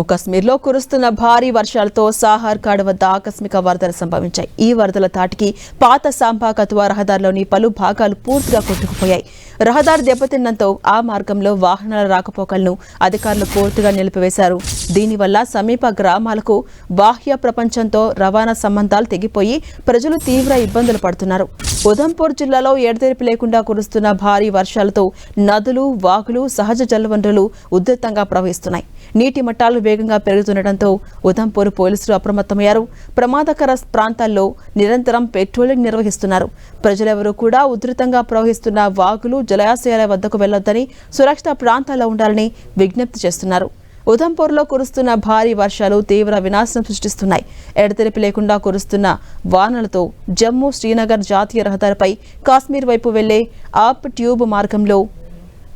కశ్మీర్లో కురుస్తున్న భారీ వర్షాలతో సాహర్కాడ్ వద్ద ఆకస్మిక వరదలు సంభవించాయి. ఈ వరదల తాటికి పాత సాంబా కతువా రహదారిలోని పలు భాగాలు పూర్తిగా కొట్టుకుపోయాయి. రహదారి దెబ్బతిన్నంతో ఆ మార్గంలో వాహనాల రాకపోకలను అధికారులు పూర్తిగా నిలిపివేశారు. దీనివల్ల సమీప గ్రామాలకు బాహ్య ప్రపంచంతో రవాణా సంబంధాలు తెగిపోయి ప్రజలు తీవ్ర ఇబ్బందులు పడుతున్నారు. ఉధంపూర్ జిల్లాలో ఎడతెరిపి లేకుండా కురుస్తున్న భారీ వర్షాలతో నదులు, వాగులు, సహజ జలవనరులు ఉధృతంగా ప్రవహిస్తున్నాయి. నీటి మట్టాలు వేగంగా పెరుగుతుండటంతో ఉధంపూర్ పోలీసులు అప్రమత్తమయ్యారు. ప్రమాదకర ప్రాంతాల్లో నిరంతరం పెట్రోలింగ్ నిర్వహిస్తున్నారు. ప్రజలెవరూ కూడా ఉధృతంగా ప్రవహిస్తున్న వాగులు, జలాశయాల వద్దకు వెళ్లొద్దని, సురక్షిత ప్రాంతాల్లో ఉండాలని విజ్ఞప్తి చేస్తున్నారు. ఉధంపూర్లో కురుస్తున్న భారీ వర్షాలు తీవ్ర వినాశనం సృష్టిస్తున్నాయి. ఎడతెరిపి లేకుండా కురుస్తున్న వానలతో జమ్మూ శ్రీనగర్ జాతీయ రహదారిపై కాశ్మీర్ వైపు వెళ్లే ఆప్ ట్యూబ్ మార్గంలో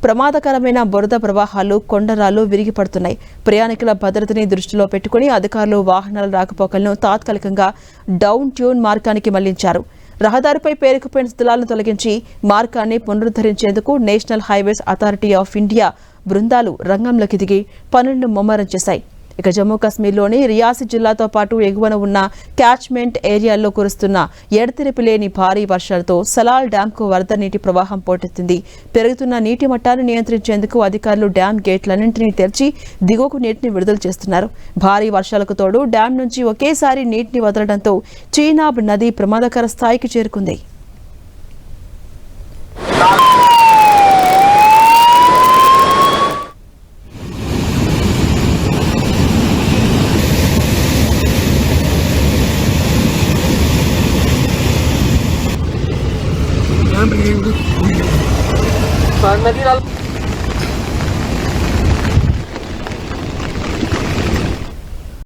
ప్రమాదకరమైన బురద ప్రవాహాలు, కొండరాలు విరిగిపడుతున్నాయి. ప్రయాణికుల భద్రతని దృష్టిలో పెట్టుకుని అధికారులు వాహనాల రాకపోకలను తాత్కాలికంగా డౌన్ ట్యూన్ మార్గానికి మళ్లించారు. రహదారిపై పేరుకుపోయిన స్థలాలను తొలగించి మార్గాన్ని పునరుద్ధరించేందుకు national highways authority of India బృందాలు రంగంలోకి దిగి పనులను ముమ్మరం చేశాయి. ఇక జమ్మూ కాశ్మీర్లోని రియాసీ జిల్లాతో పాటు ఎగువన ఉన్న క్యాచ్మెంట్ ఏరియాల్లో కురుస్తున్న ఎడతెరిపి లేని భారీ వర్షాలతో సలాల్ డ్యాంకు వరద నీటి ప్రవాహం పోటెత్తింది. పెరుగుతున్న నీటి మట్టాన్ని నియంత్రించేందుకు అధికారులు డ్యాం గేట్లన్నింటినీ తెరిచి దిగువకు నీటిని విడుదల చేస్తున్నారు. భారీ వర్షాలకు తోడు డ్యాం నుంచి ఒకేసారి నీటిని వదలడంతో చీనాబ్ నది ప్రమాదకర స్థాయికి చేరుకుంది. नदी